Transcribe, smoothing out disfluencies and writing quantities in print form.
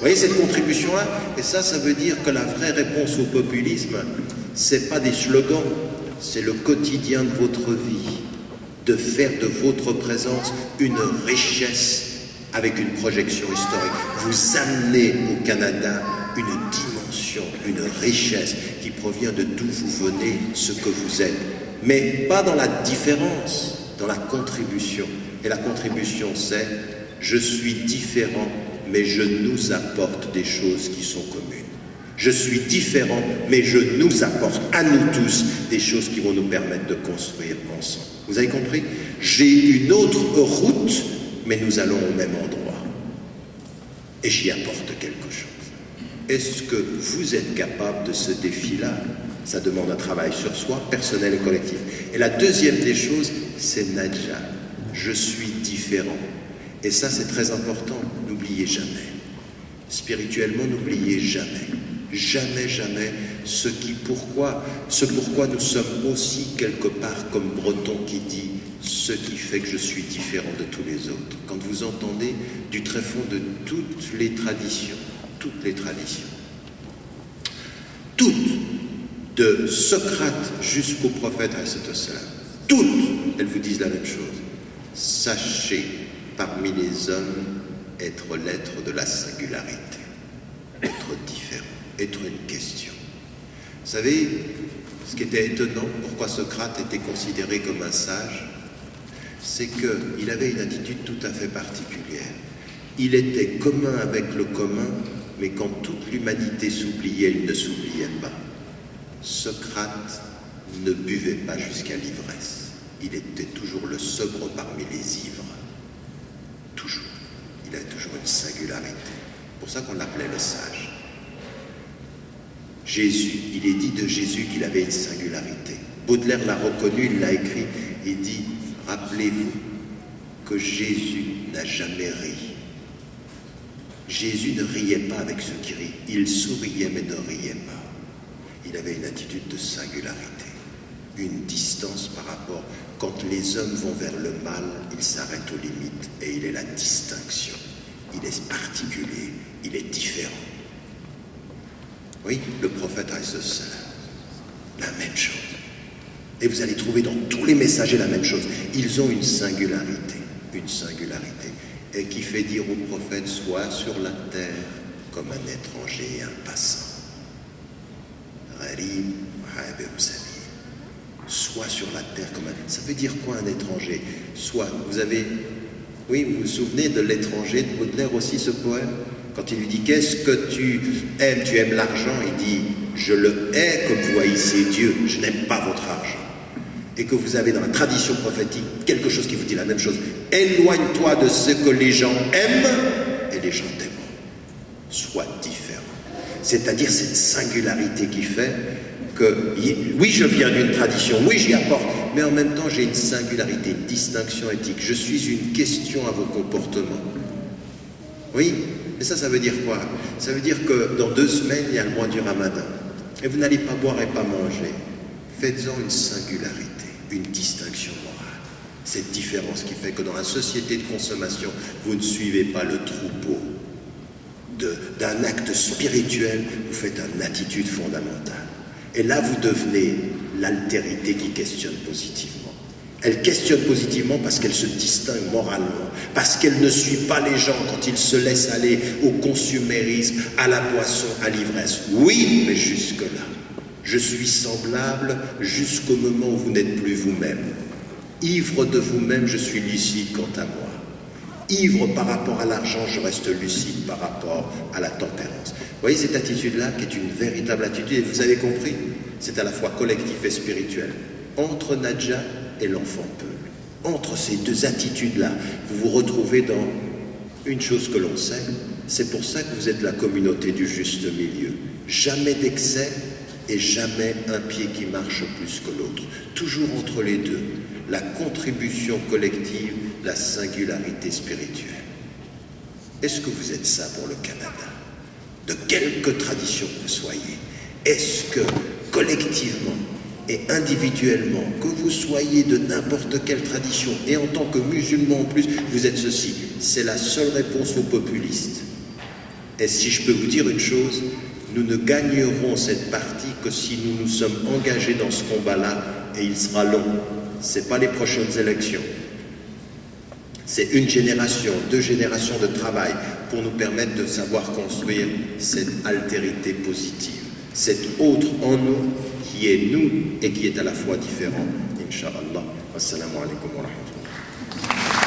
voyez cette contribution-là? Et ça veut dire que la vraie réponse au populisme, c'est pas des slogans, c'est le quotidien de votre vie, de faire de votre présence une richesse avec une projection historique. Vous amenez au Canada une dimension, une richesse qui provient de d'où vous venez, ce que vous êtes. Mais pas dans la différence, dans la contribution. Et la contribution, c'est « je suis différent, mais je nous apporte des choses qui sont communes. Je suis différent, mais je nous apporte à nous tous des choses qui vont nous permettre de construire ensemble. » Vous avez compris? J'ai une autre route, mais nous allons au même endroit. Et j'y apporte quelque chose. Est-ce que vous êtes capable de ce défi-là? Ça demande un travail sur soi, personnel et collectif. Et la deuxième des choses, c'est Nadja. Je suis différent. Et ça, c'est très important. N'oubliez jamais. Spirituellement, n'oubliez jamais. Jamais, jamais ce pourquoi nous sommes aussi quelque part comme Breton qui dit ce qui fait que je suis différent de tous les autres. Quand vous entendez du tréfonds de toutes les traditions, toutes, de Socrate jusqu'au prophète Aristote, toutes, elles vous disent la même chose. Sachez parmi les hommes être l'être de la singularité, être différent, être une question. Vous savez, ce qui était étonnant, pourquoi Socrate était considéré comme un sage, c'est qu'il avait une attitude tout à fait particulière. Il était commun avec le commun, mais quand toute l'humanité s'oubliait, il ne s'oubliait pas. Socrate ne buvait pas jusqu'à l'ivresse. Il était toujours le sobre parmi les ivres. Toujours. Il avait toujours une singularité. C'est pour ça qu'on l'appelait le sage. Jésus, il est dit de Jésus qu'il avait une singularité. Baudelaire l'a reconnu, il l'a écrit. Il dit, rappelez-vous que Jésus n'a jamais ri. Jésus ne riait pas avec ceux qui rient. Il souriait mais ne riait pas. Il avait une attitude de singularité, une distance par rapport. Quand les hommes vont vers le mal, il s'arrête aux limites et il est la distinction. Il est particulier, il est différent. Oui, le prophète Aristote, la même chose. Et vous allez trouver dans tous les messagers la même chose. Ils ont une singularité, et qui fait dire au prophète, sois sur la terre comme un étranger et un passant. Soit sur la terre comme un... Ça veut dire quoi un étranger? Soit, vous avez... Oui, vous vous souvenez de l'étranger de Baudelaire aussi, ce poème? Quand il lui dit, qu'est-ce que tu aimes? Tu aimes l'argent? Il dit, je le hais comme vous haïssez Dieu, je n'aime pas votre argent. Et que vous avez dans la tradition prophétique quelque chose qui vous dit la même chose. Éloigne-toi de ce que les gens aiment et les gens t'aimeront. Sois différent. C'est-à-dire cette singularité qui fait que, oui, je viens d'une tradition, oui, j'y apporte, mais en même temps, j'ai une singularité, une distinction éthique. Je suis une question à vos comportements. Oui, mais ça veut dire quoi? Ça veut dire que dans 2 semaines, il y a le mois du Ramadan. Et vous n'allez pas boire et pas manger. Faites-en une singularité, une distinction morale. Cette différence qui fait que dans la société de consommation, vous ne suivez pas le troupeau d'un acte spirituel, vous faites une attitude fondamentale. Et là, vous devenez l'altérité qui questionne positivement. Elle questionne positivement parce qu'elle se distingue moralement, parce qu'elle ne suit pas les gens quand ils se laissent aller au consumérisme, à la boisson, à l'ivresse. Oui, mais jusque-là. Je suis semblable jusqu'au moment où vous n'êtes plus vous-même. Ivre de vous-même, je suis lucide quant à moi. Ivre par rapport à l'argent, je reste lucide par rapport à la tempérance. Vous voyez cette attitude-là qui est une véritable attitude, et vous avez compris, c'est à la fois collectif et spirituel. Entre Nadja et l'enfant Peul, entre ces 2 attitudes-là, vous vous retrouvez dans une chose que l'on sait, c'est pour ça que vous êtes la communauté du juste milieu. Jamais d'excès et jamais un pied qui marche plus que l'autre. Toujours entre les deux, la contribution collective, la singularité spirituelle. Est-ce que vous êtes ça pour le Canada? De quelque tradition que vous soyez, est-ce que collectivement et individuellement, que vous soyez de n'importe quelle tradition, et en tant que musulman en plus, vous êtes ceci? C'est la seule réponse aux populistes. Et si je peux vous dire une chose, nous ne gagnerons cette partie que si nous nous sommes engagés dans ce combat-là, et il sera long. Ce n'est pas les prochaines élections. C'est une génération, 2 générations de travail pour nous permettre de savoir construire cette altérité positive, cet autre en nous qui est nous et qui est à la fois différent. Inch'Allah. Wassalamu alaikum wa rahmatullah.